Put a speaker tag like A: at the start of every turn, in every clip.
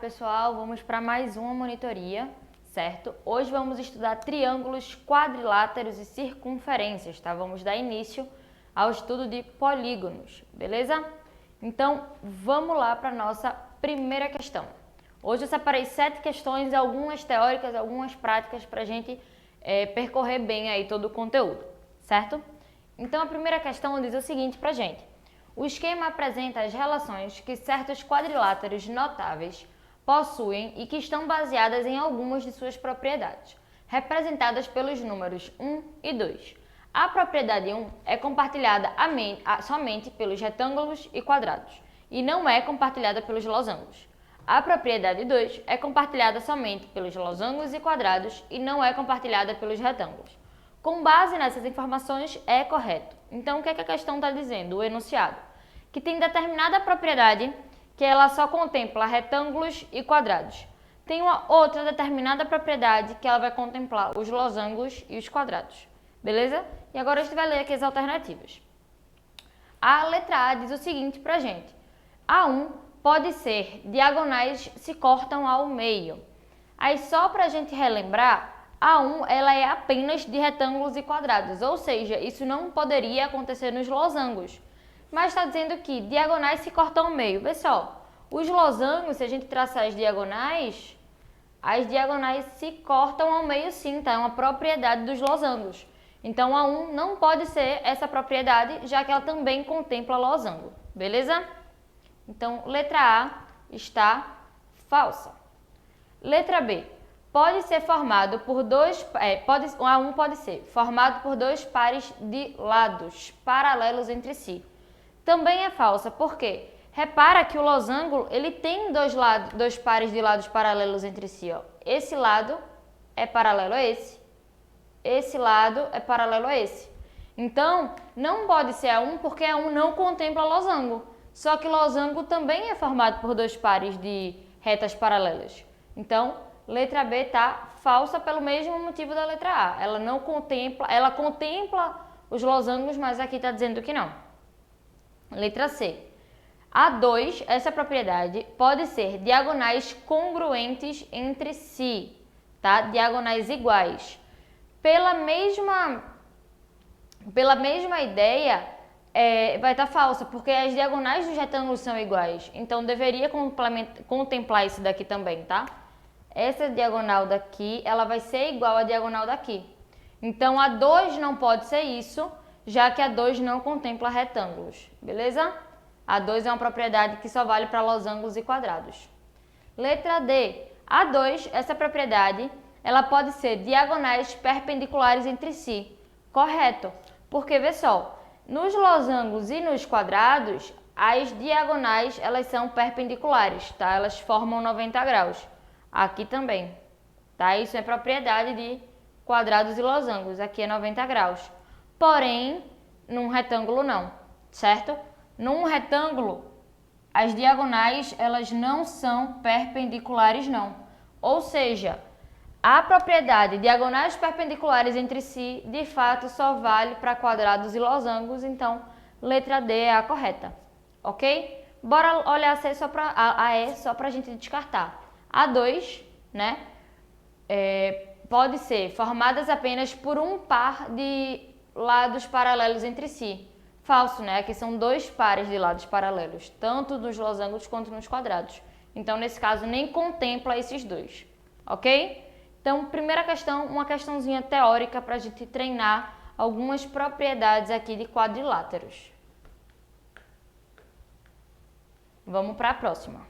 A: pessoal, vamos para mais uma monitoria, certo? Hoje vamos estudar triângulos, quadriláteros e circunferências, tá? Vamos dar início ao estudo de polígonos, beleza? Então, vamos lá para a nossa primeira questão. Hoje eu separei 7 questões, algumas teóricas, algumas práticas para a gente percorrer bem aí todo o conteúdo, certo? Então, a primeira questão diz o seguinte para a gente. O esquema apresenta as relações que certos quadriláteros notáveis possuem e que estão baseadas em algumas de suas propriedades, representadas pelos números 1 e 2. A propriedade 1 é compartilhada somente pelos retângulos e quadrados e não é compartilhada pelos losangos. A propriedade 2 é compartilhada somente pelos losangos e quadrados e não é compartilhada pelos retângulos. Com base nessas informações, é correto. Então, o que é que a questão está dizendo? O enunciado. Que tem determinada propriedade que ela só contempla retângulos e quadrados. Tem uma outra determinada propriedade que ela vai contemplar os losangos e os quadrados. Beleza? E agora a gente vai ler aqui as alternativas. A letra A diz o seguinte pra gente. A1 pode ser diagonais se cortam ao meio. Aí só pra gente relembrar, A1 ela é apenas de retângulos e quadrados, ou seja, isso não poderia acontecer nos losangos. Mas está dizendo que diagonais se cortam ao meio. Pessoal, os losangos, se a gente traçar as diagonais se cortam ao meio sim, tá? É uma propriedade dos losangos. Então, A1 não pode ser essa propriedade, já que ela também contempla losango. Beleza? Então, letra A está falsa. Letra B. Pode ser formado por A1 pode ser formado por dois pares de lados paralelos entre si. Também é falsa, por quê? Repara que o losango ele tem dois pares de lados paralelos entre si. Ó. Esse lado é paralelo a esse lado é paralelo a esse. Então, não pode ser A1 porque A1 não contempla losango. Só que losango também é formado por dois pares de retas paralelas. Então, letra B está falsa pelo mesmo motivo da letra A. Ela contempla os losangos, mas aqui está dizendo que não. Letra C. A2, essa propriedade, pode ser diagonais congruentes entre si, tá? Diagonais iguais. Pela mesma ideia, vai estar falsa, porque as diagonais dos retângulos são iguais. Então, deveria contemplar isso daqui também, tá? Essa diagonal daqui, ela vai ser igual à diagonal daqui. Então, a 2 não pode ser isso, já que a 2 não contempla retângulos, beleza? A 2 é uma propriedade que só vale para losangos e quadrados. Letra D. A 2, essa propriedade, ela pode ser diagonais perpendiculares entre si. Correto, porque, vê só, nos losangos e nos quadrados, as diagonais, elas são perpendiculares, tá? Elas formam 90 graus. Aqui também, tá? Isso é propriedade de quadrados e losangos. Aqui é 90 graus. Porém, num retângulo não, certo? Num retângulo, as diagonais, elas não são perpendiculares não. Ou seja, a propriedade diagonais perpendiculares entre si, de fato, só vale para quadrados e losangos. Então, letra D é a correta, ok? Bora olhar a E só para a gente descartar. A2, né, pode ser formadas apenas por um par de lados paralelos entre si. Falso, né? Aqui são dois pares de lados paralelos, tanto nos losangos quanto nos quadrados. Então, nesse caso, nem contempla esses dois, ok? Então, primeira questão, uma questãozinha teórica para a gente treinar algumas propriedades aqui de quadriláteros. Vamos para a próxima.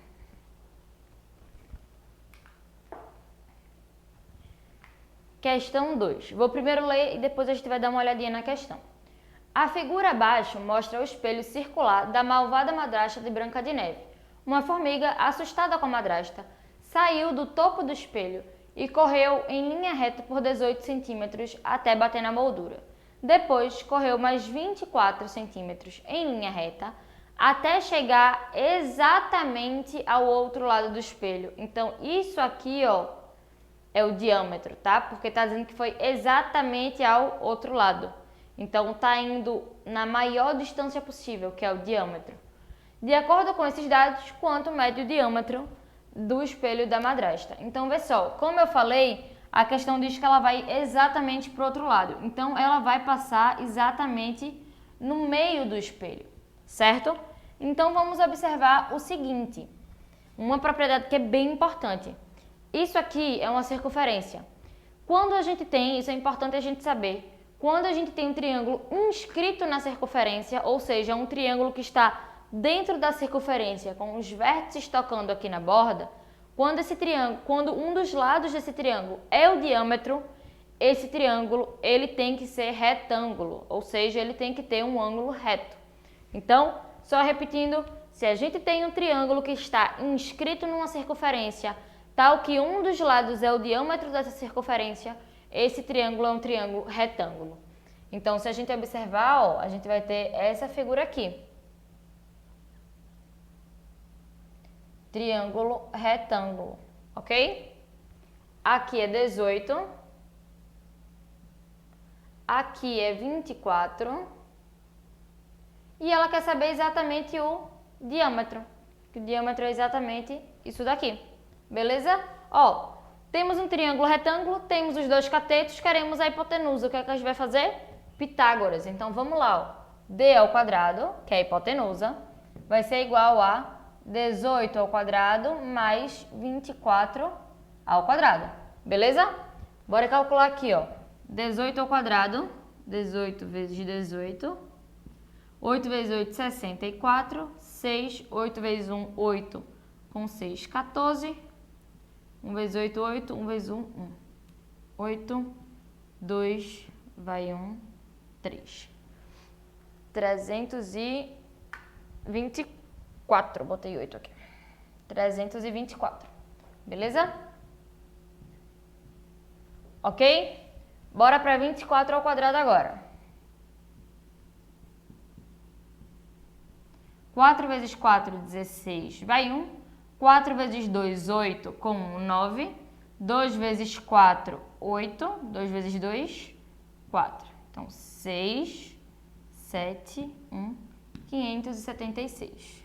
A: Questão 2. Vou primeiro ler e depois a gente vai dar uma olhadinha na questão. A figura abaixo mostra o espelho circular da malvada madrasta de Branca de Neve. Uma formiga, assustada com a madrasta, saiu do topo do espelho e correu em linha reta por 18 centímetros até bater na moldura. Depois, correu mais 24 centímetros em linha reta até chegar exatamente ao outro lado do espelho. Então, isso aqui, ó, é o diâmetro, tá? Porque tá dizendo que foi exatamente ao outro lado. Então, tá indo na maior distância possível, que é o diâmetro. De acordo com esses dados, quanto mede o diâmetro do espelho da madrasta. Então, vê só, como eu falei, a questão diz que ela vai exatamente para o outro lado. Então, ela vai passar exatamente no meio do espelho, certo? Então, vamos observar o seguinte, uma propriedade que é bem importante. Isso aqui é uma circunferência. Quando a gente tem, isso é importante a gente saber, quando a gente tem um triângulo inscrito na circunferência, ou seja, um triângulo que está dentro da circunferência, com os vértices tocando aqui na borda, quando um dos lados desse triângulo é o diâmetro, esse triângulo ele tem que ser retângulo, ou seja, ele tem que ter um ângulo reto. Então, só repetindo, se a gente tem um triângulo que está inscrito numa circunferência, tal que um dos lados é o diâmetro dessa circunferência, esse triângulo é um triângulo retângulo. Então, se a gente observar, ó, a gente vai ter essa figura aqui. Triângulo retângulo, ok? Aqui é 18. Aqui é 24. E ela quer saber exatamente o diâmetro. Que o diâmetro é exatamente isso daqui. Beleza? Ó, temos um triângulo retângulo, temos os dois catetos, queremos a hipotenusa. O que é que a gente vai fazer? Pitágoras. Então, vamos lá, ó. D ao quadrado, que é a hipotenusa, vai ser igual a 18 ao quadrado mais 24 ao quadrado. Beleza? Bora calcular aqui, ó. 18 ao quadrado, 18 vezes 18, 8 vezes 8, 64, 6, 8 vezes 1, 8, com 6, 14, 1 vezes 8, 8, 1 vezes 1, 1. 8, 2, vai 1, 3. 324, botei 8 aqui. 324, beleza? Ok? Bora para 24 ao quadrado agora. 4 vezes 4, 16, vai 1. 4 vezes 2, 8, com 1, 9. 2 vezes 4, 8. 2 vezes 2, 4. Então, 6, 7, 1, 576.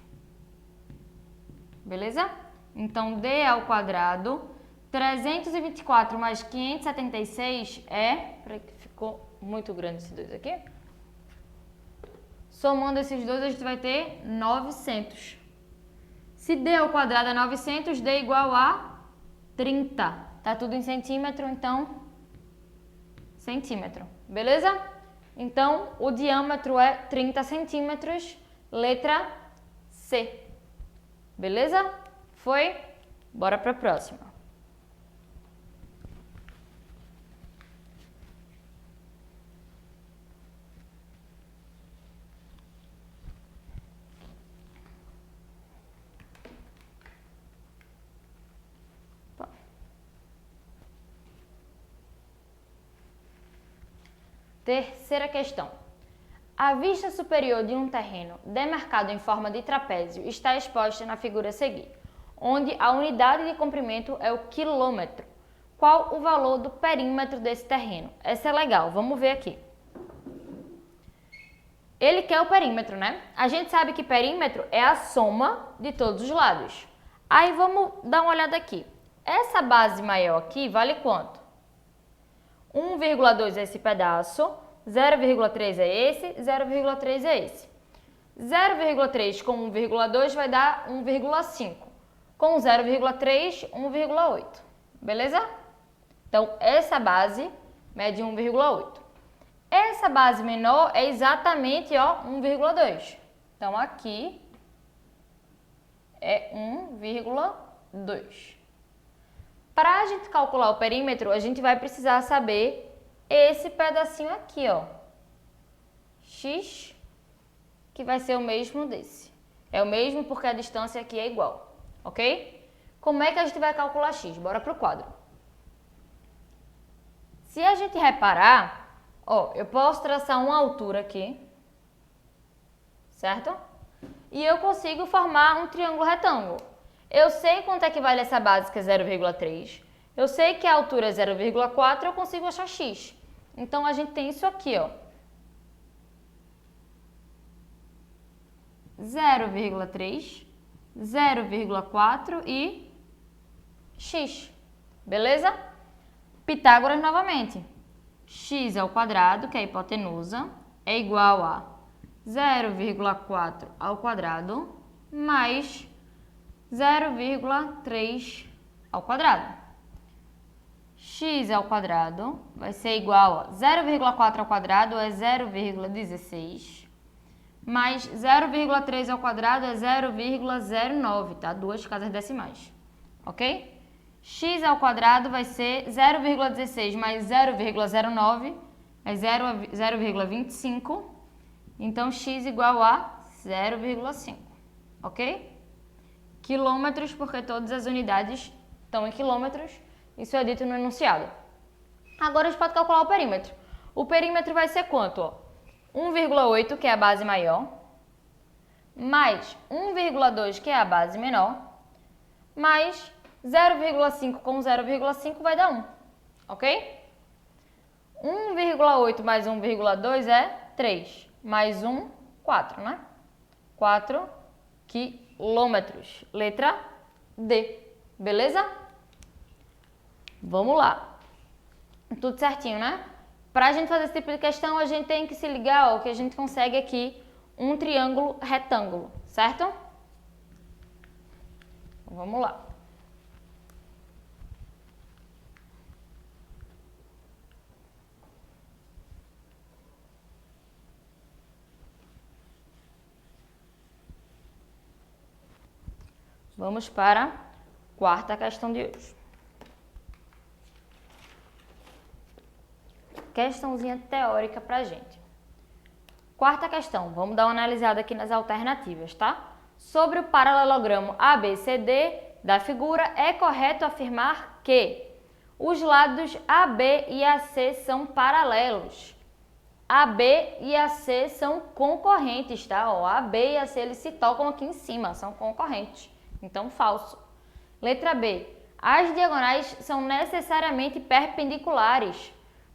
A: Beleza? Então, D ao quadrado, 324 mais 576 é... Peraí que ficou muito grande esses dois aqui. Somando esses dois, a gente vai ter 900. Se D ao quadrado é 900, D é igual a 30. Tá tudo em centímetro, então, centímetro. Beleza? Então, o diâmetro é 30 centímetros, letra C. Beleza? Foi? Bora para a próxima. Terceira questão. A vista superior de um terreno demarcado em forma de trapézio está exposta na figura a seguir, onde a unidade de comprimento é o quilômetro. Qual o valor do perímetro desse terreno? Essa é legal, vamos ver aqui. Ele quer o perímetro, né? A gente sabe que perímetro é a soma de todos os lados. Aí vamos dar uma olhada aqui. Essa base maior aqui vale quanto? 1,2 é esse pedaço, 0,3 é esse, 0,3 é esse. 0,3 com 1,2 vai dar 1,5. Com 0,3, 1,8. Beleza? Então, essa base mede 1,8. Essa base menor é exatamente, ó, 1,2. Então, aqui é 1,2. Para a gente calcular o perímetro, a gente vai precisar saber esse pedacinho aqui, ó. X, que vai ser o mesmo desse. É o mesmo porque a distância aqui é igual, ok? Como é que a gente vai calcular x? Bora pro quadro. Se a gente reparar, ó, eu posso traçar uma altura aqui, certo? E eu consigo formar um triângulo retângulo. Eu sei quanto é que vale essa base, que é 0,3. Eu sei que a altura é 0,4, eu consigo achar x. Então, a gente tem isso aqui, ó. 0,3, 0,4 e x. Beleza? Pitágoras novamente. X ao quadrado, que é a hipotenusa, é igual a 0,4 ao quadrado mais 0,3 ao quadrado. X ao quadrado vai ser igual a 0,4 ao quadrado é 0,16 mais 0,3 ao quadrado é 0,09, tá? Duas casas decimais, ok? X ao quadrado vai ser 0,16 mais 0,09 é 0,25, então x igual a 0,5, ok? Quilômetros, porque todas as unidades estão em quilômetros, isso é dito no enunciado. Agora a gente pode calcular o perímetro. O perímetro vai ser quanto? Ó? 1,8, que é a base maior, mais 1,2, que é a base menor, mais 0,5 com 0,5 vai dar 1, ok? 1,8 mais 1,2 é 3, mais 1, 4, né? 4 quilômetros. Letra D, beleza? Vamos lá. Tudo certinho, né? Para a gente fazer esse tipo de questão, a gente tem que se ligar ao que a gente consegue aqui um triângulo retângulo, certo? Vamos lá. Vamos para a quarta questão de hoje. Questãozinha teórica pra gente. Quarta questão, vamos dar uma analisada aqui nas alternativas, tá? Sobre o paralelogramo ABCD da figura, é correto afirmar que os lados AB e AC são paralelos. AB e AC são concorrentes, tá? Ó, AB e AC eles se tocam aqui em cima, são concorrentes. Então, falso. Letra B. As diagonais são necessariamente perpendiculares.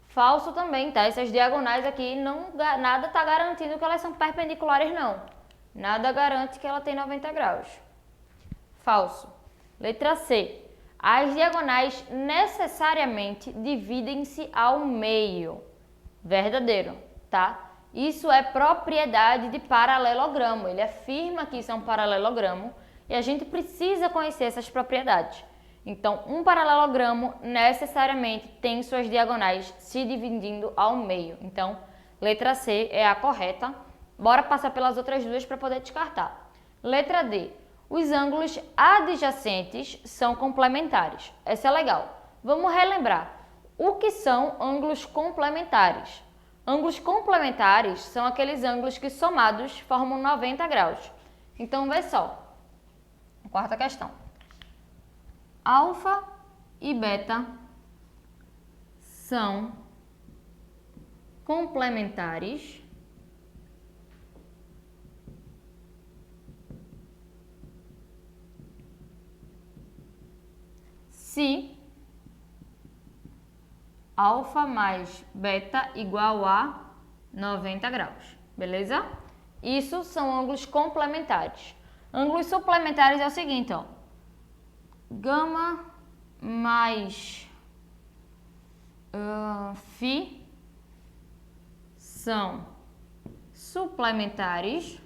A: Falso também, tá? Essas diagonais aqui, nada está garantindo que elas são perpendiculares, não. Nada garante que ela tem 90 graus. Falso. Letra C. As diagonais necessariamente dividem-se ao meio. Verdadeiro, tá? Isso é propriedade de paralelogramo. Ele afirma que isso é um paralelogramo e a gente precisa conhecer essas propriedades. Então, um paralelogramo necessariamente tem suas diagonais se dividindo ao meio. Então, letra C é a correta. Bora passar pelas outras duas para poder descartar. Letra D. Os ângulos adjacentes são complementares. Essa é legal. Vamos relembrar. O que são ângulos complementares? Ângulos complementares são aqueles ângulos que somados formam 90 graus. Então, vê só. Quarta questão. Alfa e beta são complementares se alfa mais beta igual a 90 graus, beleza? Isso são ângulos complementares. Ângulos suplementares é o seguinte, ó. Gama mais φ são suplementares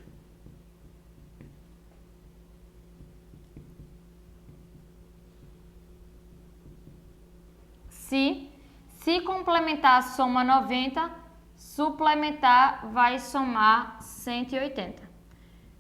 A: se complementar soma 90, suplementar vai somar 180.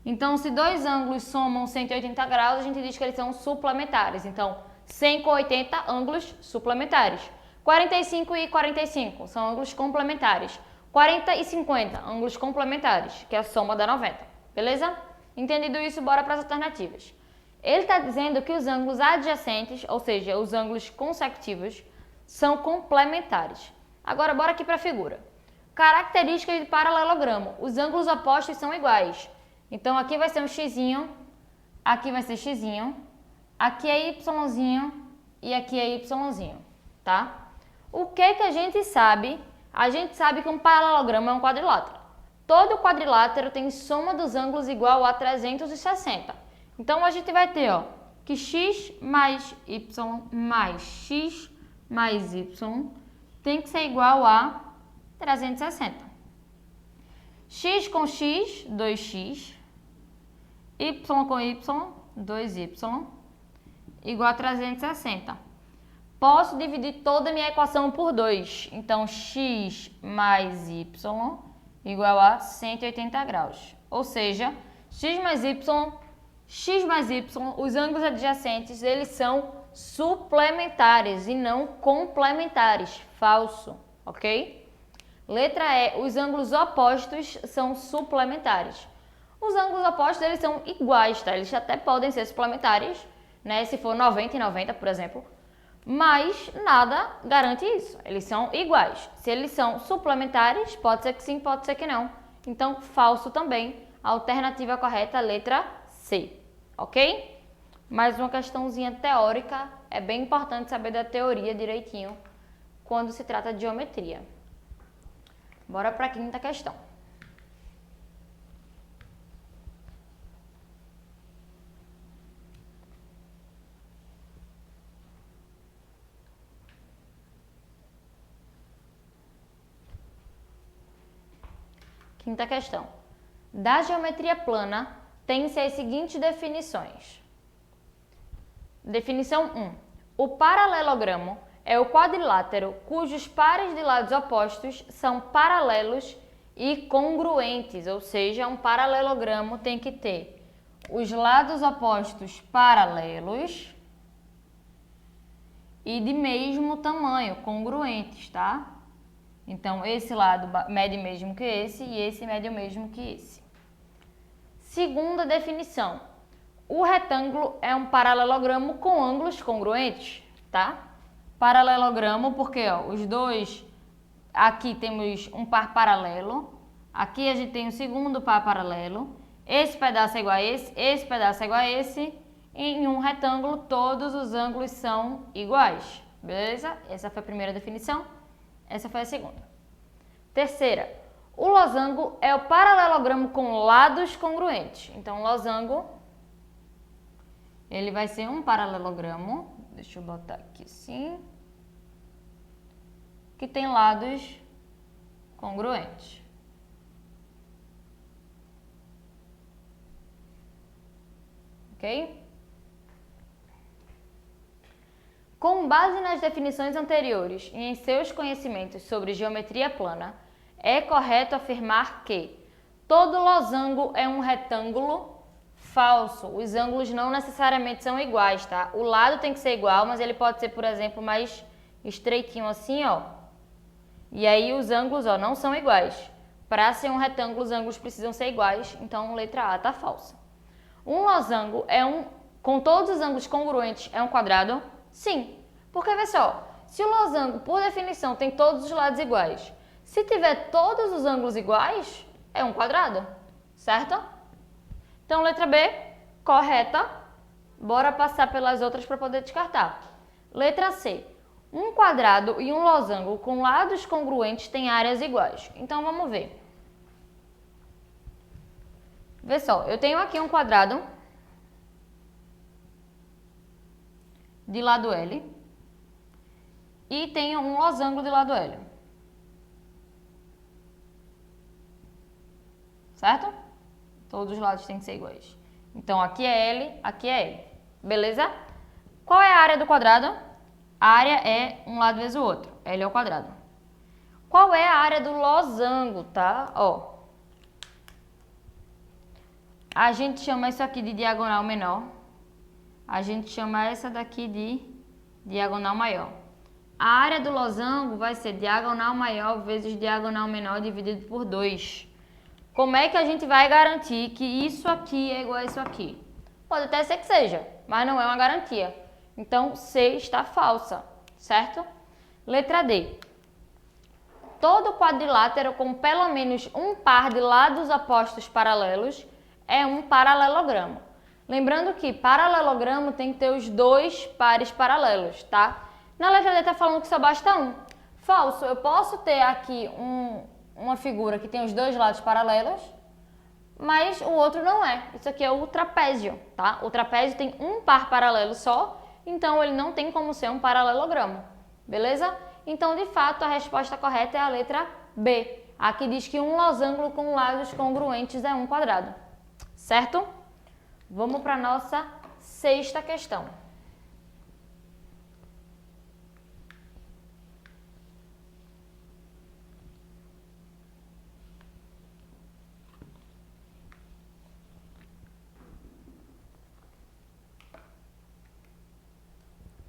A: Então, se dois ângulos somam 180 graus, a gente diz que eles são suplementares. Então, 100 com 80 ângulos suplementares. 45 e 45 são ângulos complementares. 40 e 50 ângulos complementares, que é a soma da 90. Beleza? Entendido isso, bora para as alternativas. Ele está dizendo que os ângulos adjacentes, ou seja, os ângulos consecutivos, são complementares. Agora, bora aqui para a figura. Características de paralelogramo. Os ângulos opostos são iguais. Então, aqui vai ser um xzinho, aqui vai ser xzinho, aqui é yzinho e aqui é yzinho, tá? O que a gente sabe? A gente sabe que um paralelogramo é um quadrilátero. Todo quadrilátero tem soma dos ângulos igual a 360. Então, a gente vai ter, ó, que x mais x mais y tem que ser igual a 360. X com x, 2x, y com y, 2y, igual a 360. Posso dividir toda a minha equação por 2. Então, x mais y igual a 180 graus. Ou seja, x mais y, os ângulos adjacentes, eles são suplementares e não complementares. Falso, ok? Letra E, os ângulos opostos são suplementares. Os ângulos opostos, eles são iguais, tá? Eles até podem ser suplementares, né? Se for 90 e 90, por exemplo. Mas nada garante isso. Eles são iguais. Se eles são suplementares, pode ser que sim, pode ser que não. Então, falso também. A alternativa correta, letra C. Ok? Mais uma questãozinha teórica. É bem importante saber da teoria direitinho quando se trata de geometria. Bora para a quinta questão. Quinta questão. Da geometria plana, tem-se as seguintes definições. Definição 1. O paralelogramo é o quadrilátero cujos pares de lados opostos são paralelos e congruentes, ou seja, um paralelogramo tem que ter os lados opostos paralelos e de mesmo tamanho, congruentes, tá? Então, esse lado mede o mesmo que esse e esse mede o mesmo que esse. Segunda definição. O retângulo é um paralelogramo com ângulos congruentes, tá? Paralelogramo porque, ó, os dois, aqui temos um par paralelo, aqui a gente tem o segundo par paralelo, esse pedaço é igual a esse pedaço é igual a esse, em um retângulo todos os ângulos são iguais, beleza? Essa foi a primeira definição. Essa foi a segunda. Terceira, o losango é o paralelogramo com lados congruentes. Então, losango, ele vai ser um paralelogramo, deixa eu botar aqui assim, que tem lados congruentes. Ok? Com base nas definições anteriores e em seus conhecimentos sobre geometria plana, é correto afirmar que todo losango é um retângulo. Falso. Os ângulos não necessariamente são iguais, tá? O lado tem que ser igual, mas ele pode ser, por exemplo, mais estreitinho assim, ó. E aí os ângulos, ó, não são iguais. Para ser um retângulo, os ângulos precisam ser iguais, então letra A tá falsa. Um losango com todos os ângulos congruentes, é um quadrado? Sim, porque vê só, se o losango, por definição, tem todos os lados iguais, se tiver todos os ângulos iguais, é um quadrado, certo? Então, letra B, correta. Bora passar pelas outras para poder descartar. Letra C, um quadrado e um losango com lados congruentes têm áreas iguais. Então, vamos ver. Vê só, eu tenho aqui um quadrado de lado L e tenho um losango de lado L. Certo? Todos os lados têm que ser iguais. Então, aqui é L, aqui é L. Beleza? Qual é a área do quadrado? A área é um lado vezes o outro. L ao quadrado. Qual é a área do losango, tá? Ó. A gente chama isso aqui de diagonal menor. A gente chama essa daqui de diagonal maior. A área do losango vai ser diagonal maior vezes diagonal menor dividido por 2. Como é que a gente vai garantir que isso aqui é igual a isso aqui? Pode até ser que seja, mas não é uma garantia. Então, C está falsa, certo? Letra D. Todo quadrilátero com pelo menos um par de lados opostos paralelos é um paralelogramo. Lembrando que paralelogramo tem que ter os dois pares paralelos, tá? Na letra D está falando que só basta um. Falso, eu posso ter aqui uma figura que tem os dois lados paralelos, mas o outro não é. Isso aqui é o trapézio, tá? O trapézio tem um par paralelo só, então ele não tem como ser um paralelogramo, beleza? Então, de fato, a resposta correta é a letra B. Aqui diz que um losango com lados congruentes é um quadrado, certo? Vamos para a nossa sexta questão.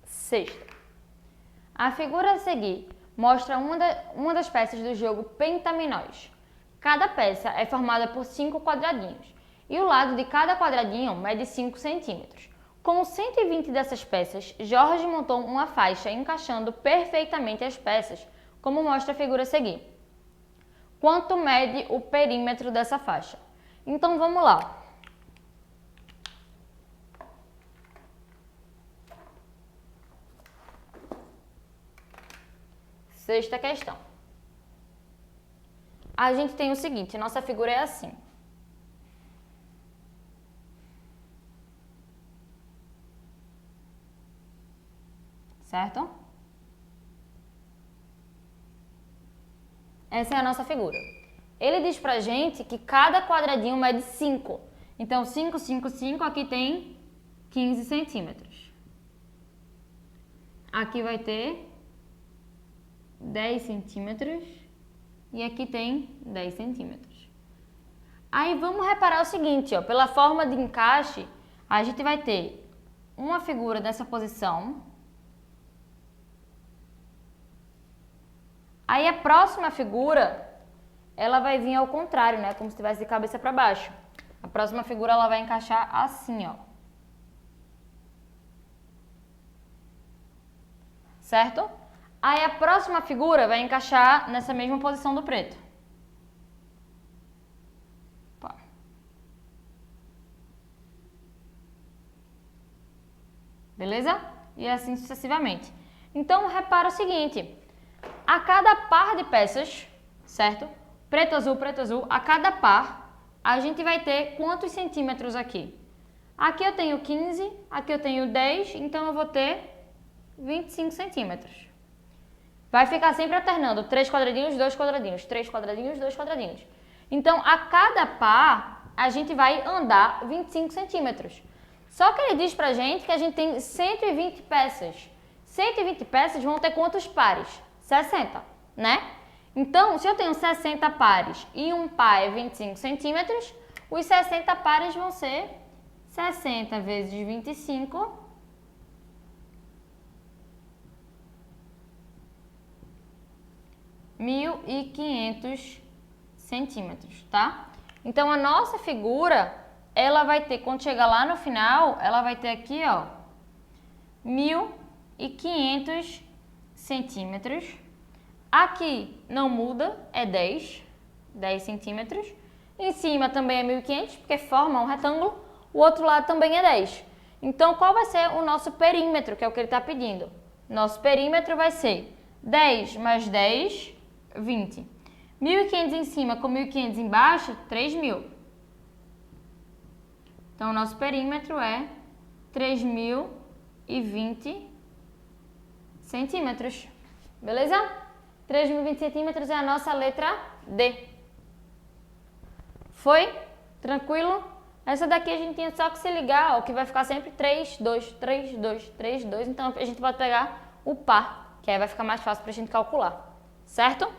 A: Sexta. A figura a seguir mostra uma das peças do jogo pentaminós. Cada peça é formada por 5 quadradinhos e o lado de cada quadradinho mede 5 centímetros. Com 120 dessas peças, Jorge montou uma faixa encaixando perfeitamente as peças, como mostra a figura a seguir. Quanto mede o perímetro dessa faixa? Então vamos lá. Sexta questão. A gente tem o seguinte, nossa figura é assim. Certo? Essa é a nossa figura. Ele diz pra gente que cada quadradinho mede 5. Então, 5, 5, 5, aqui tem 15 centímetros. Aqui vai ter 10 centímetros e aqui tem 10 centímetros. Aí vamos reparar o seguinte, ó, pela forma de encaixe, a gente vai ter uma figura nessa posição. Aí a próxima figura, ela vai vir ao contrário, né, como se estivesse de cabeça para baixo. A próxima figura ela vai encaixar assim, ó. Certo? Aí a próxima figura vai encaixar nessa mesma posição do preto. Opa. Beleza? E assim sucessivamente. Então, repara o seguinte. A cada par de peças, certo? Preto, azul, a cada par, a gente vai ter quantos centímetros aqui? Aqui eu tenho 15, aqui eu tenho 10, então eu vou ter 25 centímetros. Vai ficar sempre alternando 3 quadradinhos, 2 quadradinhos, 3 quadradinhos, 2 quadradinhos. Então, a cada par, a gente vai andar 25 centímetros. Só que ele diz pra gente que a gente tem 120 peças. 120 peças vão ter quantos pares? 60, né? Então, se eu tenho 60 pares e um par é 25 centímetros, os 60 pares vão ser 60 vezes 25... 1.500 centímetros, tá? Então, a nossa figura, ela vai ter, quando chegar lá no final, ela vai ter aqui, ó, 1.500 centímetros. Aqui não muda, é 10 centímetros. Em cima também é 1.500, porque forma um retângulo. O outro lado também é 10. Então, qual vai ser o nosso perímetro, que é o que ele está pedindo? Nosso perímetro vai ser 10 mais 10, 20. 1.500 em cima com 1.500 embaixo, 3.000. Então, o nosso perímetro é 3.020 centímetros. Beleza? 3.020 centímetros é a nossa letra D. Foi? Tranquilo? Essa daqui a gente tinha só que se ligar, ó, que vai ficar sempre 3, 2, 3, 2, 3, 2. Então, a gente pode pegar o par, que aí vai ficar mais fácil para a gente calcular. Certo?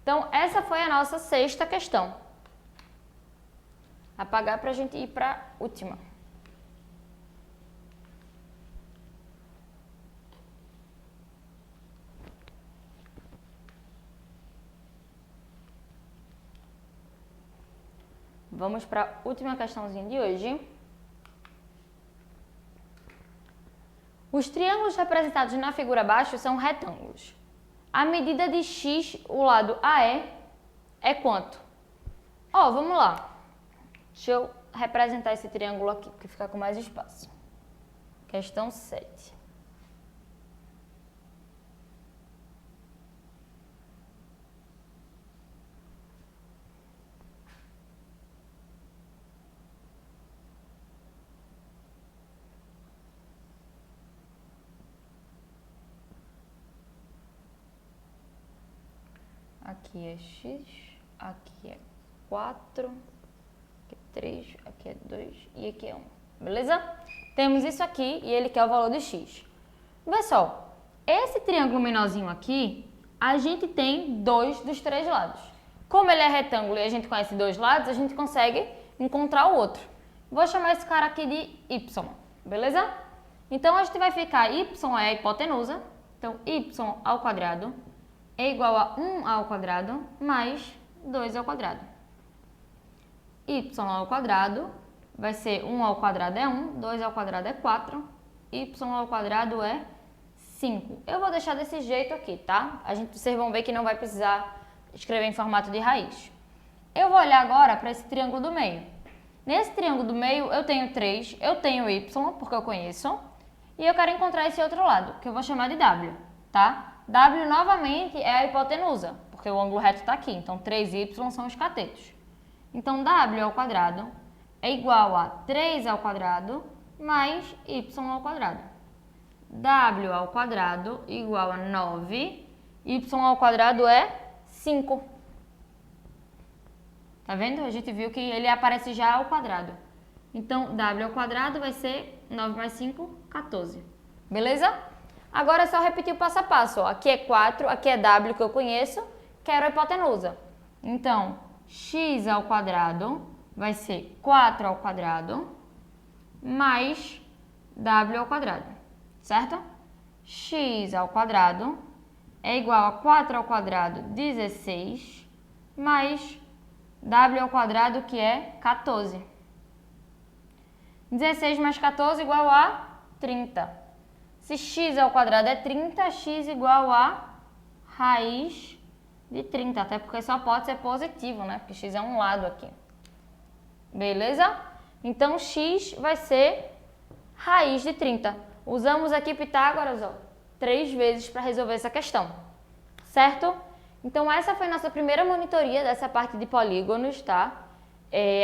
A: Então, essa foi a nossa sexta questão. Apagar para a gente ir para a última. Vamos para a última questãozinha de hoje. Os triângulos representados na figura abaixo são retângulos. A medida de x, o lado AE, é quanto? Ó, vamos lá. Deixa eu representar esse triângulo aqui, que fica com mais espaço. Questão 7. aqui é x, aqui é 4, aqui é 3, aqui é 2 e aqui é 1. Beleza? Temos isso aqui e ele quer o valor de x. Vê só, esse triângulo menorzinho aqui, a gente tem 2 dos 3 lados. Como ele é retângulo e a gente conhece 2 lados, a gente consegue encontrar o outro. Vou chamar esse cara aqui de y, beleza? Então, a gente vai ficar y é a hipotenusa, então y ao quadrado é igual a 1 ao quadrado mais 2 ao quadrado. Y ao quadrado vai ser 1 ao quadrado é 1, 2 ao quadrado é 4, y ao quadrado é 5. Eu vou deixar desse jeito aqui, tá? Vocês vão ver que não vai precisar escrever em formato de raiz. Eu vou olhar agora para esse triângulo do meio. Nesse triângulo do meio eu tenho 3, eu tenho y, porque eu conheço, e eu quero encontrar esse outro lado, que eu vou chamar de w, tá? W novamente é a hipotenusa, porque o ângulo reto está aqui, então 3y são os catetos. Então w ao quadrado é igual a 3 ao quadrado mais y ao quadrado. W ao quadrado igual a 9, y ao quadrado é 5. Tá vendo? A gente viu que ele aparece já ao quadrado. Então, w ao quadrado vai ser 9 mais 5, 14. Beleza? Agora é só repetir o passo a passo. Ó. Aqui é 4, aqui é w que eu conheço, quero a hipotenusa. Então, x ao quadrado vai ser 4 ao quadrado mais w ao quadrado, certo? X ao quadrado é igual a 4 ao quadrado, 16, mais w ao quadrado, que é 14. 16 mais 14 igual a 30. Se x ao quadrado é 30, x igual a raiz de 30, até porque só pode ser positivo, né? Porque x é um lado aqui. Beleza? Então, x vai ser raiz de 30. Usamos aqui Pitágoras, ó, 3 vezes para resolver essa questão, certo? Então, essa foi a nossa primeira monitoria dessa parte de polígonos, tá?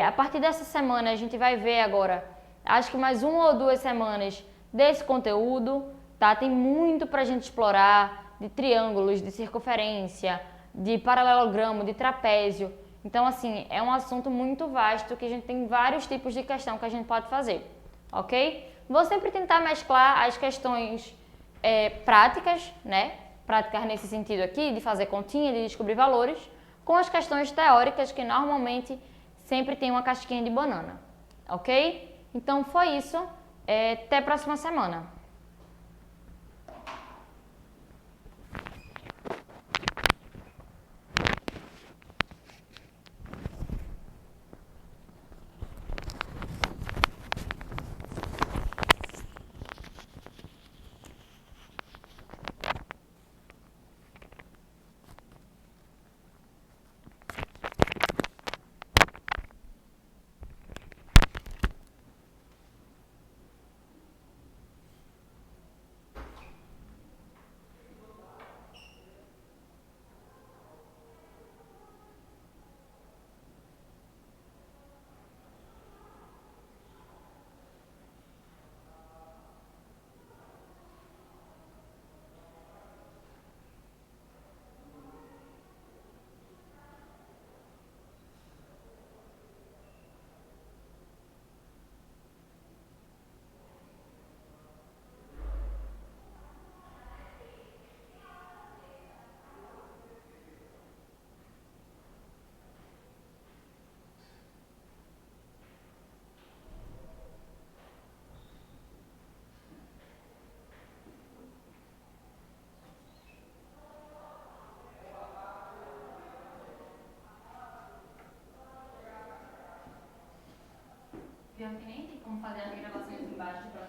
A: A partir dessa semana, a gente vai ver agora, acho que mais 1 ou 2 semanas desse conteúdo, tá? Tem muito pra gente explorar, de triângulos, de circunferência, de paralelogramo, de trapézio. Então, assim, é um assunto muito vasto que a gente tem vários tipos de questão que a gente pode fazer, ok? Vou sempre tentar mesclar as questões práticas, né? Práticas nesse sentido aqui, de fazer continha, de descobrir valores, com as questões teóricas que normalmente sempre tem uma casquinha de banana, ok? Então, foi isso. Até a próxima semana. Pior que nem tem como fazer as gravações embaixo para